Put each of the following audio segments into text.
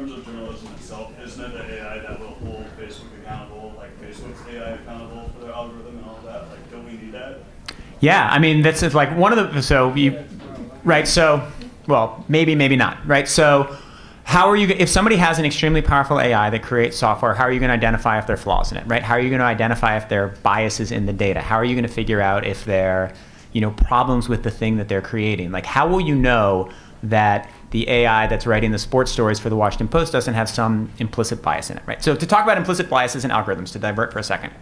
terms of journalism itself, isn't it the AI that will hold Facebook accountable, like Facebook's AI accountable for their algorithm and all of that? Like, don't we need that? Yeah, I mean, that's like one of the, right, so, well, maybe not, right? So how are you, if somebody has an extremely powerful AI that creates software, how are you going to identify if there are flaws in it, right? How are you going to identify if there are biases in the data? How are you going to figure out if there are, problems with the thing that they're creating? Like, how will you know that the AI that's writing the sports stories for the Washington Post doesn't have some implicit bias in it, right? So to talk about implicit biases in algorithms, to divert for a second,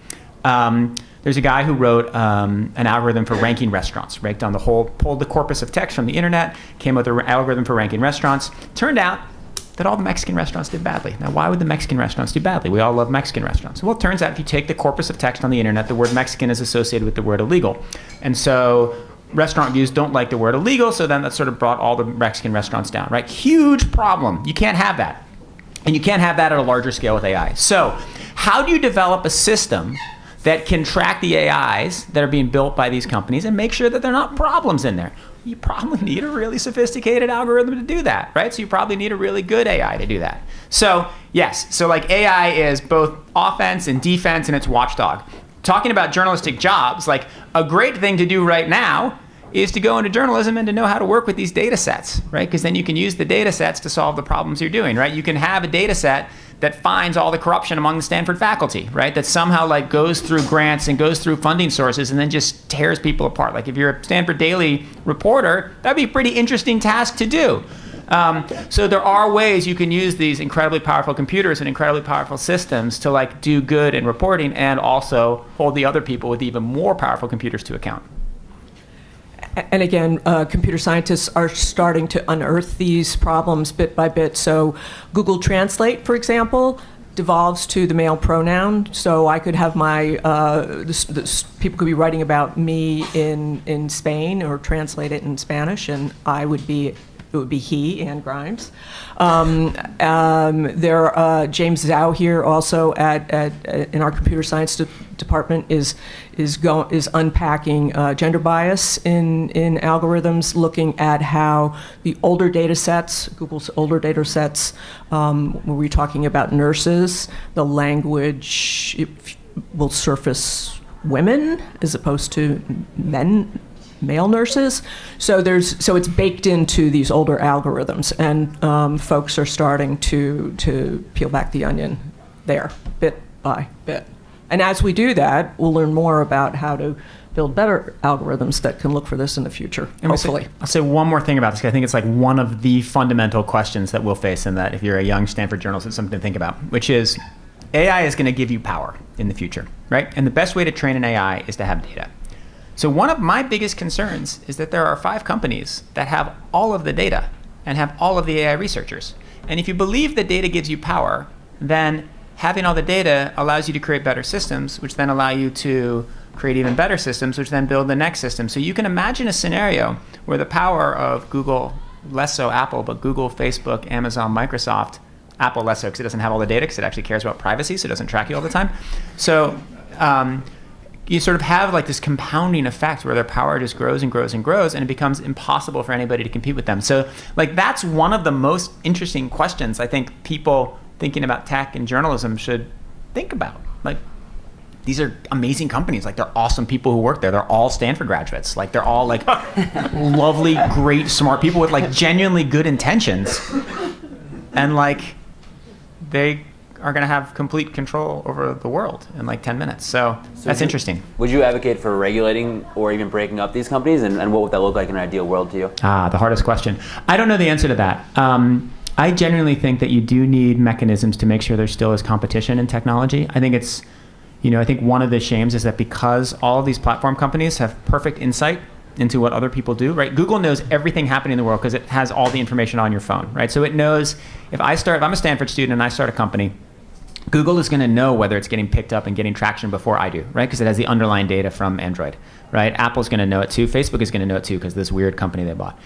there's a guy who wrote an algorithm for ranking restaurants, right? Pulled the corpus of text from the internet, came up with an algorithm for ranking restaurants. Turned out that all the Mexican restaurants did badly. Now, why would the Mexican restaurants do badly? We all love Mexican restaurants. Well, it turns out if you take the corpus of text on the internet, the word Mexican is associated with the word illegal. And so restaurant reviews don't like the word illegal, so then that sort of brought all the Mexican restaurants down, right? Huge problem. You can't have that. And you can't have that at a larger scale with AI. So how do you develop a system that can track the AIs that are being built by these companies and make sure that there are not problems in there? You probably need a really sophisticated algorithm to do that, right? So you probably need a really good AI to do that. So yes, so like AI is both offense and defense, and it's watchdog. Talking about journalistic jobs, like a great thing to do right now is to go into journalism and to know how to work with these data sets, right? Because then you can use the data sets to solve the problems you're doing, right? You can have a data set that finds all the corruption among the Stanford faculty, right? That somehow like goes through grants and goes through funding sources and then just tears people apart. Like if you're a Stanford Daily reporter, that'd be a pretty interesting task to do. So there are ways you can use these incredibly powerful computers and incredibly powerful systems to like do good in reporting and also hold the other people with even more powerful computers to account. And again, computer scientists are starting to unearth these problems bit by bit. So Google Translate, for example, devolves to the male pronoun. So I could have my, people could be writing about me in Spain or translate it in Spanish, and it would be he, Anne Grimes. James Zhao here also in our computer science department is unpacking gender bias in algorithms, looking at how the older data sets, Google's older data sets, when we're talking about nurses, the language will surface women as opposed to male nurses. So it's baked into these older algorithms, and folks are starting to peel back the onion there, bit by bit. And as we do that, we'll learn more about how to build better algorithms that can look for this in the future, hopefully. I'll say one more thing about this, because I think it's like one of the fundamental questions that we'll face, and that if you're a young Stanford journalist, it's something to think about, which is AI is going to give you power in the future, right? And the best way to train an AI is to have data. So one of my biggest concerns is that there are 5 companies that have all of the data and have all of the AI researchers. And if you believe that data gives you power, then having all the data allows you to create better systems, which then allow you to create even better systems, which then build the next system. So you can imagine a scenario where the power of Google, less so Apple, but Google, Facebook, Amazon, Microsoft, Apple less so because it doesn't have all the data, because it actually cares about privacy, so it doesn't track you all the time. So you sort of have like this compounding effect where their power just grows and grows and grows, and it becomes impossible for anybody to compete with them. So like that's one of the most interesting questions I think people thinking about tech and journalism should think about. Like, these are amazing companies. Like, they're awesome people who work there. They're all Stanford graduates. Like, they're all like lovely, great, smart people with like genuinely good intentions. And like, they are going to have complete control over the world in like 10 minutes. So that's interesting. Would you advocate for regulating or even breaking up these companies? And what would that look like in an ideal world to you? The hardest question. I don't know the answer to that. I genuinely think that you do need mechanisms to make sure there still is competition in technology. I think it's, I think one of the shames is that because all of these platform companies have perfect insight into what other people do, right? Google knows everything happening in the world because it has all the information on your phone, right? So it knows if I'm a Stanford student and I start a company, Google is going to know whether it's getting picked up and getting traction before I do, right? Because it has the underlying data from Android, right? Apple's going to know it too. Facebook is going to know it too because this weird company they bought.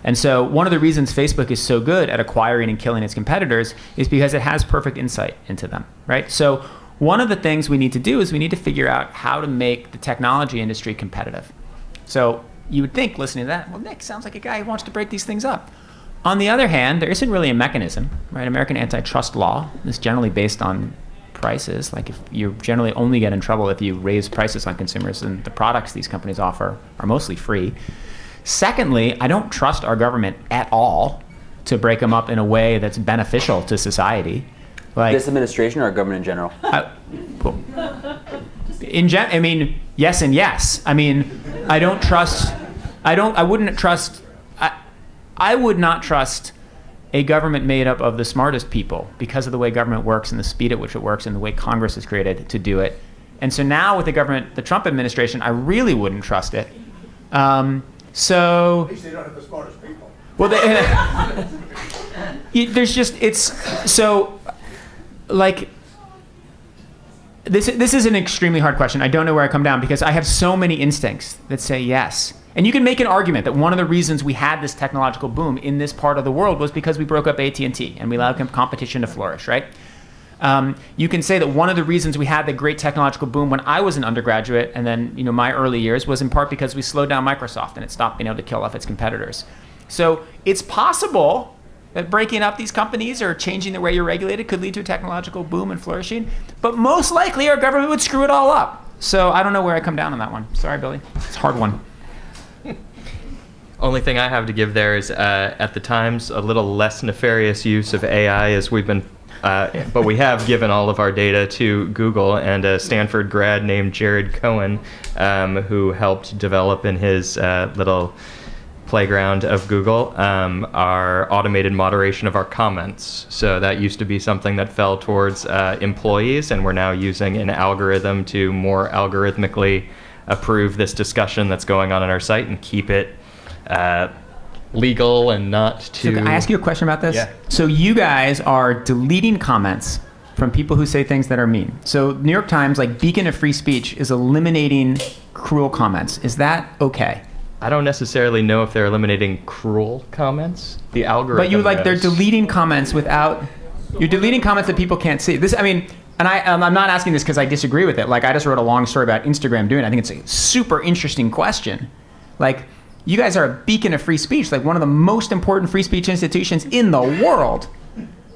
And so one of the reasons Facebook is so good at acquiring and killing its competitors is because it has perfect insight into them, right? So one of the things we need to do is we need to figure out how to make the technology industry competitive. So you would think, listening to that, well, Nick sounds like a guy who wants to break these things up. On the other hand, there isn't really a mechanism, right? American antitrust law is generally based on prices. Like, if you generally only get in trouble if you raise prices on consumers, and the products these companies offer are mostly free. Secondly, I don't trust our government at all to break them up in a way that's beneficial to society. Like, This administration or our government in general? well, I mean, yes and yes. I mean, I would not trust a government made up of the smartest people because of the way government works and the speed at which it works and the way Congress is created to do it. And so now with the Trump administration, I really wouldn't trust it. So. At least they don't have the smartest people. Well, there's just, it's, so, like, this is an extremely hard question. I don't know where I come down because I have so many instincts that say yes. And you can make an argument that one of the reasons we had this technological boom in this part of the world was because we broke up AT&T and we allowed competition to flourish, right? You can say that one of the reasons we had the great technological boom when I was an undergraduate and then, my early years was in part because we slowed down Microsoft and it stopped being able to kill off its competitors. So it's possible that breaking up these companies or changing the way you're regulated could lead to a technological boom and flourishing, but most likely our government would screw it all up. So I don't know where I come down on that one. Sorry, Billy. It's a hard one. Only thing I have to give there is, at the Times, a little less nefarious use of AI as we've been, but we have given all of our data to Google, and a Stanford grad named Jared Cohen, who helped develop in his little playground of Google, our automated moderation of our comments. So that used to be something that fell towards employees, and we're now using an algorithm to more algorithmically approve this discussion that's going on our site and keep it legal and not to... So can I ask you a question about this? Yeah. So you guys are deleting comments from people who say things that are mean. So New York Times, like beacon of free speech, is eliminating cruel comments. Is that okay? I don't necessarily know if they're eliminating cruel comments. The algorithm But they're deleting comments without... You're deleting comments that people can't see. This, I mean... And I'm not asking this because I disagree with it. Like, I just wrote a long story about Instagram doing it. I think it's a super interesting question. Like, you guys are a beacon of free speech, like one of the most important free speech institutions in the world.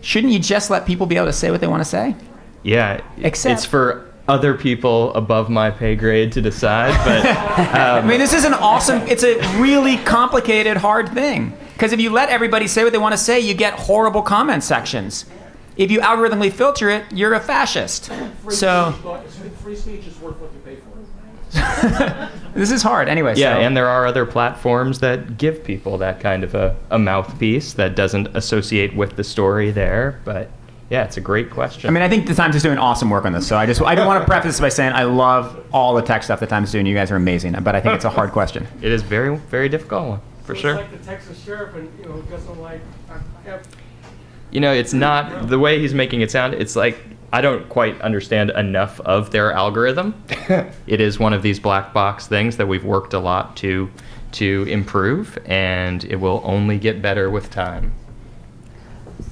Shouldn't you just let people be able to say what they want to say? Yeah, Except- it's for other people above my pay grade to decide, but... I mean, this is it's a really complicated, hard thing. Because if you let everybody say what they want to say, you get horrible comment sections. If you algorithmically filter it, you're a fascist. Free speech is worth what you pay for it. This is hard. Anyway, Yeah, so. and there are other platforms that give people that kind of a mouthpiece that doesn't associate with the story there, but yeah, it's a great question. I mean, I think the Times is doing awesome work on this. So I don't want to preface this by saying I love all the tech stuff the Times is doing. You guys are amazing. But I think it's a hard question. It is very, very difficult one, for sure. It's like the Texas sheriff, and doesn't like. I have. It's not the way he's making it sound. It's like, I don't quite understand enough of their algorithm. It is one of these black box things that we've worked a lot to improve, and it will only get better with time.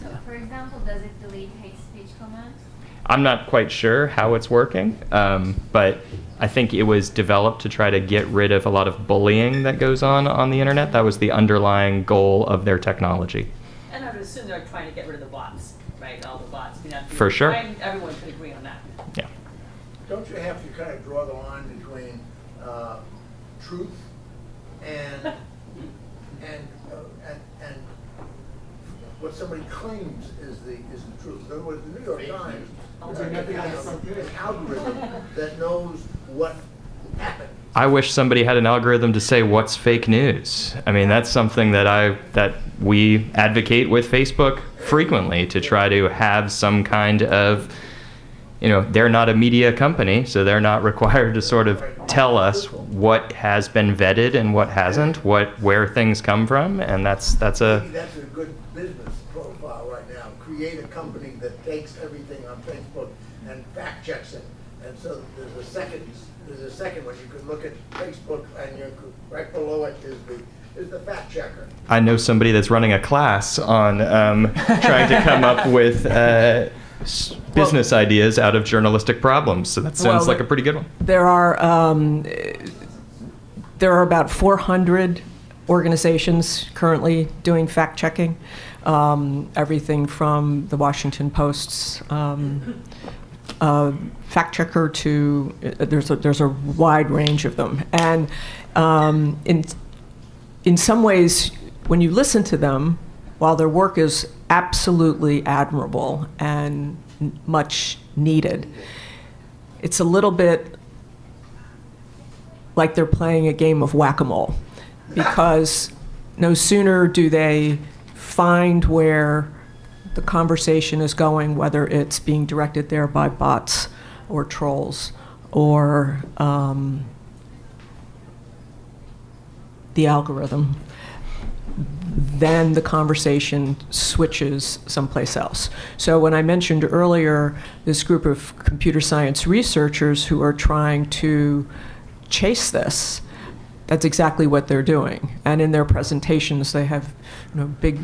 So, for example, does it delete hate speech comments? I'm not quite sure how it's working, but I think it was developed to try to get rid of a lot of bullying that goes on the internet. That was the underlying goal of their technology. And I would assume they're trying to get rid of the bots, right? All the bots. For sure. Everyone could agree on that. Yeah. Don't you have to kind of draw the line between truth and what somebody claims is the truth? In other words, the New York Times has an algorithm that knows what happened. I wish somebody had an algorithm to say what's fake news. I mean, that's something that we advocate with Facebook frequently, to try to have some kind of, they're not a media company, so they're not required to sort of tell us what has been vetted and what hasn't, where things come from, and that's a That's a good business profile right now. Create a company that takes everything on Facebook and fact checks it. And so there's a second one. You could look at Facebook, and right below it is the fact checker. I know somebody that's running a class on trying to come up with business ideas out of journalistic problems. So that sounds like a pretty good one. There are about 400 organizations currently doing fact-checking. Everything from the Washington Post's fact checker to there's a wide range of them, and in some ways, when you listen to them, while their work is absolutely admirable and much needed, it's a little bit like they're playing a game of whack-a-mole, because no sooner do they find where the conversation is going, whether it's being directed there by bots or trolls or the algorithm, then the conversation switches someplace else. So when I mentioned earlier this group of computer science researchers who are trying to chase this, that's exactly what they're doing. And in their presentations, they have big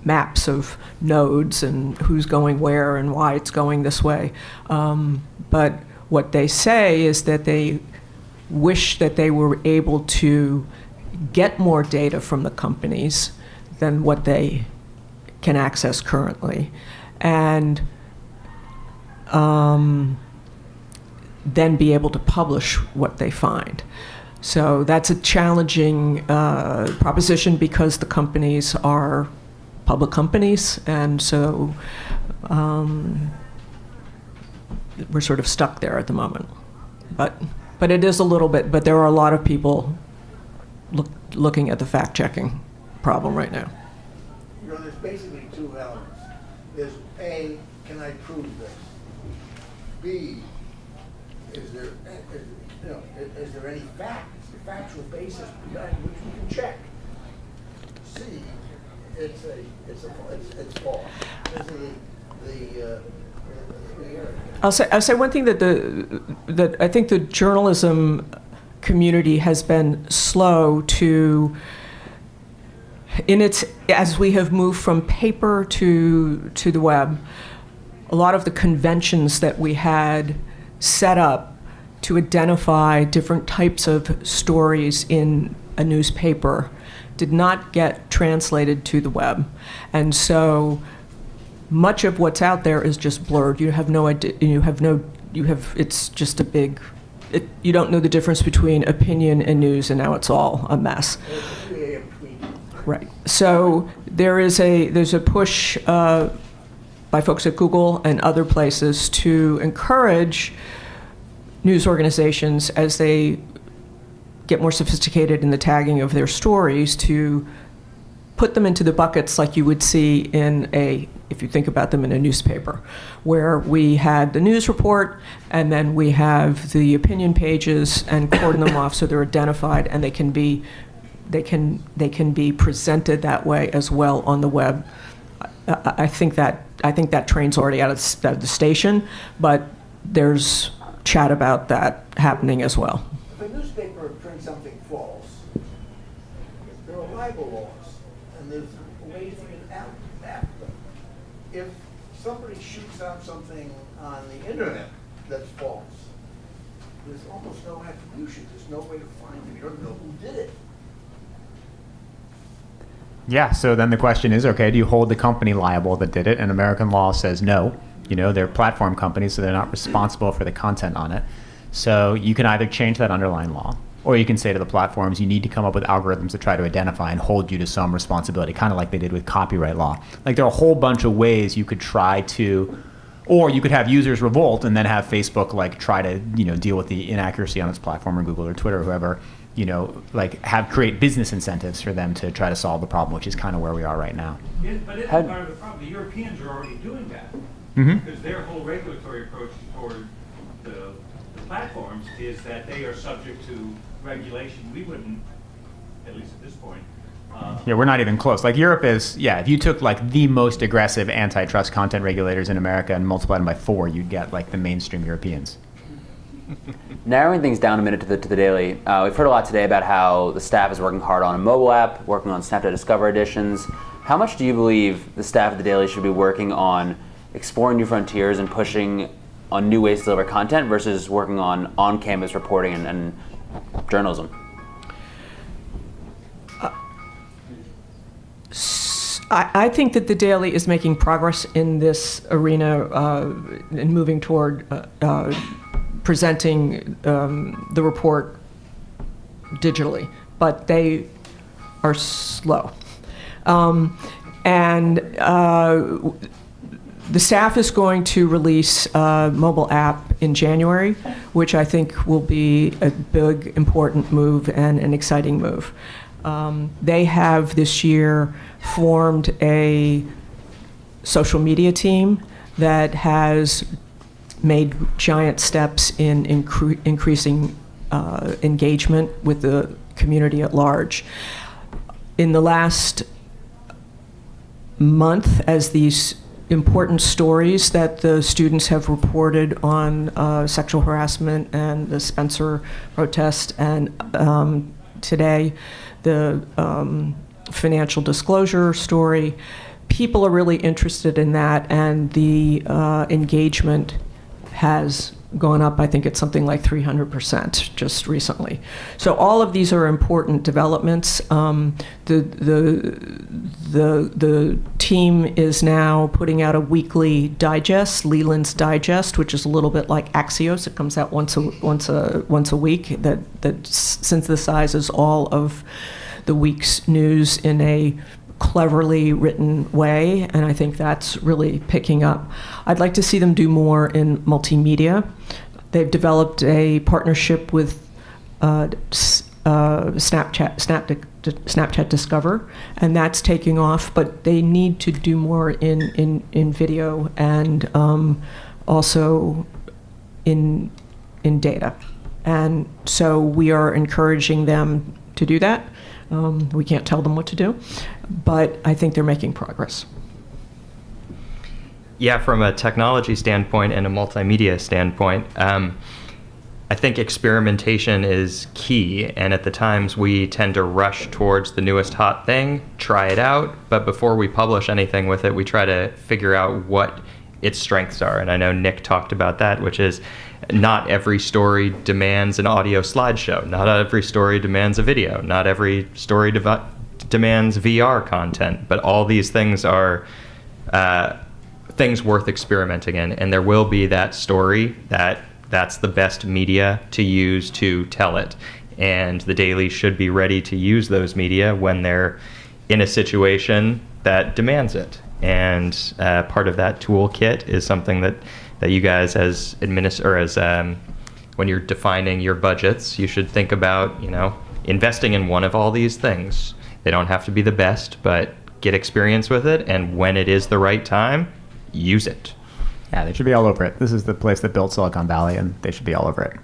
maps of nodes and who's going where and why it's going this way. But what they say is that they wish that they were able to get more data from the companies than what they can access currently, and then be able to publish what they find. So that's a challenging proposition because the companies are public companies, and so we're sort of stuck there at the moment. But it is a little bit, but there are a lot of people looking at the fact-checking problem right now. There's basically two elements. There's A, can I prove this? B, is there any factual basis behind which we can check? C, it's false. Those are the three areas. I'll say one thing that I think the journalism community has been slow to, as we have moved from paper to the web, a lot of the conventions that we had set up to identify different types of stories in a newspaper did not get translated to the web. And so much of what's out there is just blurred. You have no idea, it's just a big, you don't know the difference between opinion and news, and now it's all a mess. Right. So there's a push by folks at Google and other places to encourage news organizations, as they get more sophisticated in the tagging of their stories, to put them into the buckets like you would see if you think about them in a newspaper, where we had the news report and then we have the opinion pages, and cordon them off so they're identified, and they can be presented that way as well on the web. I think that train's already out of the station, but there's chat about that happening as well. If a newspaper prints something false, there are libel laws, and there's ways to get out after them. If somebody shoots out something on the internet that's false, there's almost no attribution. There's no way to find them. You don't know who did it. Yeah, so then the question is, okay, do you hold the company liable that did it? And American law says no. They're platform companies, so they're not responsible for the content on it. So you can either change that underlying law, or you can say to the platforms, you need to come up with algorithms that try to identify and hold you to some responsibility, kind of like they did with copyright law. Like, there are a whole bunch of ways you could try to, or you could have users revolt and then have Facebook try to deal with the inaccuracy on its platform, or Google or Twitter or whoever, create business incentives for them to try to solve the problem, which is kind of where we are right now. Yeah, but isn't part of the problem? The Europeans are already doing that. Mm-hmm. Because their whole regulatory approach toward the platforms is that they are subject to regulation. We wouldn't, at least at this point. Yeah, we're not even close. Europe is, if you took the most aggressive antitrust content regulators in America and multiplied them by 4, you'd get the mainstream Europeans. Narrowing things down a minute to the daily, we've heard a lot today about how the staff is working hard on a mobile app, working on Snapchat Discover editions. How much do you believe the staff at the Daily should be working on exploring new frontiers and pushing on new ways to deliver content versus working on-campus reporting and journalism? I think that the Daily is making progress in this arena and moving toward presenting the report digitally, but they are slow. And the staff is going to release a mobile app in January, which I think will be a big, important move and an exciting move. They have this year formed a social media team that has made giant steps in increasing engagement with the community at large. In the last month, as these important stories that the students have reported on sexual harassment and the Spencer protest, and today the financial disclosure story, people are really interested in that, and the engagement has gone up. I think it's something like 300% just recently. So all of these are important developments. The team is now putting out a weekly digest, Leland's Digest, which is a little bit like Axios. It comes out once a week that synthesizes all of the week's news in a cleverly written way, and I think that's really picking up. I'd like to see them do more in multimedia. They've developed a partnership with Snapchat Discover, and that's taking off, but they need to do more in video and also in data. And so we are encouraging them to do that. We can't tell them what to do, but I think they're making progress. Yeah, from a technology standpoint and a multimedia standpoint, I think experimentation is key, and at the times we tend to rush towards the newest hot thing, try it out, but before we publish anything with it, we try to figure out what its strengths are. And I know Nick talked about that, which is not every story demands an audio slideshow. Not every story demands a video. Not every story demands VR content. But all these things are things worth experimenting in. And there will be that story that's the best media to use to tell it. And the Daily should be ready to use those media when they're in a situation that demands it. And part of that toolkit is something that you guys as when you're defining your budgets, you should think about, investing in one of all these things. They don't have to be the best, but get experience with it, and when it is the right time, use it. Yeah, they should be all over it. This is the place that built Silicon Valley, and they should be all over it.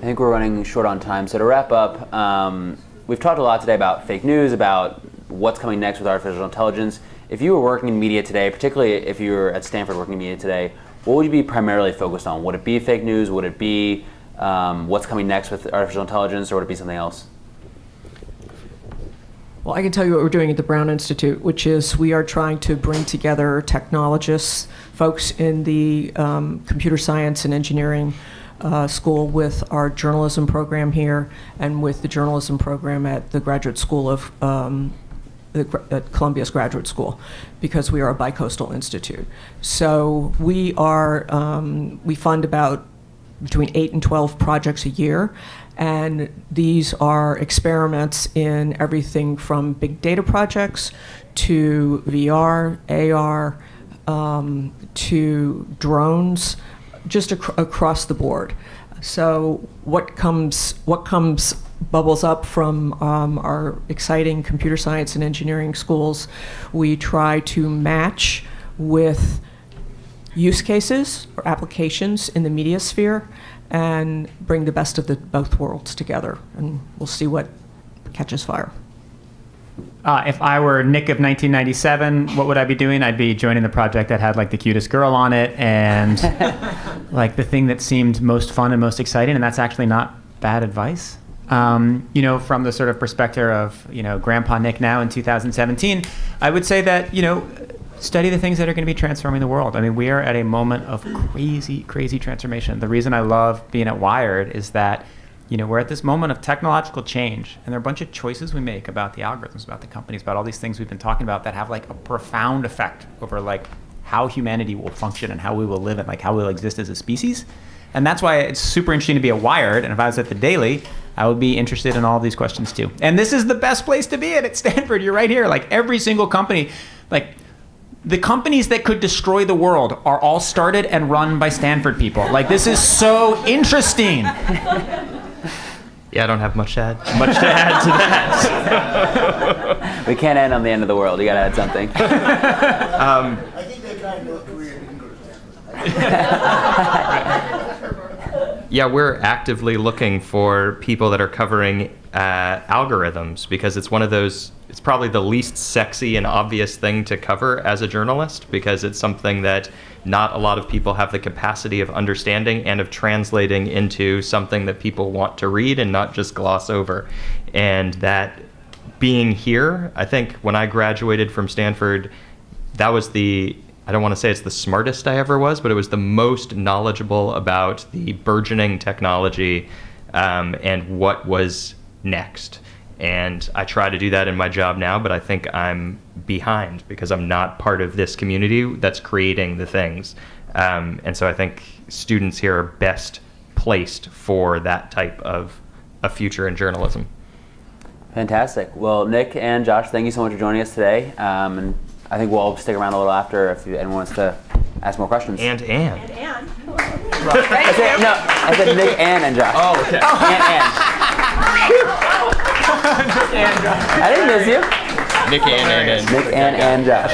I think we're running short on time. So to wrap up, we've talked a lot today about fake news, about what's coming next with artificial intelligence. If you were working in media today, particularly if you were at Stanford working in media today, what would you be primarily focused on? Would it be fake news? Would it be what's coming next with artificial intelligence, or would it be something else? Well, I can tell you what we're doing at the Brown Institute, which is we are trying to bring together technologists, folks in the computer science and engineering school with our journalism program here, and with the journalism program at the graduate school of at Columbia's graduate school, because we are a bicoastal institute. So we fund about between 8 and 12 projects a year, and these are experiments in everything from big data projects to VR, AR, to drones, just across the board. So what bubbles up from our exciting computer science and engineering schools, we try to match with use cases or applications in the media sphere and bring the best of both worlds together, and we'll see what catches fire. If I were Nick of 1997, what would I be doing? I'd be joining the project that had like the cutest girl on it and like the thing that seemed most fun and most exciting, and that's actually not bad advice. From the sort of perspective of, Grandpa Nick now in 2017, I would say that, study the things that are going to be transforming the world. I mean, we are at a moment of crazy, crazy transformation. The reason I love being at Wired is that we're at this moment of technological change, and there are a bunch of choices we make about the algorithms, about the companies, about all these things we've been talking about that have like a profound effect over like how humanity will function and how we will live and like how we'll exist as a species. And that's why it's super interesting to be at Wired. And if I was at the Daily, I would be interested in all of these questions too. And this is the best place to be at Stanford. You're right here. Like every single company, like the companies that could destroy the world are all started and run by Stanford people. Like this is so interesting. Yeah, I don't have much to add to that. We can't end on the end of the world. You got to add something. I think they're trying to career in Stanford. Yeah, we're actively looking for people that are covering algorithms because it's one of those, it's probably the least sexy and obvious thing to cover as a journalist because it's something that not a lot of people have the capacity of understanding and of translating into something that people want to read and not just gloss over. And that being here, I think when I graduated from Stanford, that was I don't want to say it's the smartest I ever was, but it was the most knowledgeable about the burgeoning technology and what was next. And I try to do that in my job now, but I think I'm behind because I'm not part of this community that's creating the things. And so I think students here are best placed for that type of a future in journalism. Fantastic. Well, Nick and Josh, thank you so much for joining us today. And I think we'll all stick around a little after if anyone wants to ask more questions. And And I said Nick and Josh. Oh, okay. And. I didn't miss you. Nick and Nick and Josh.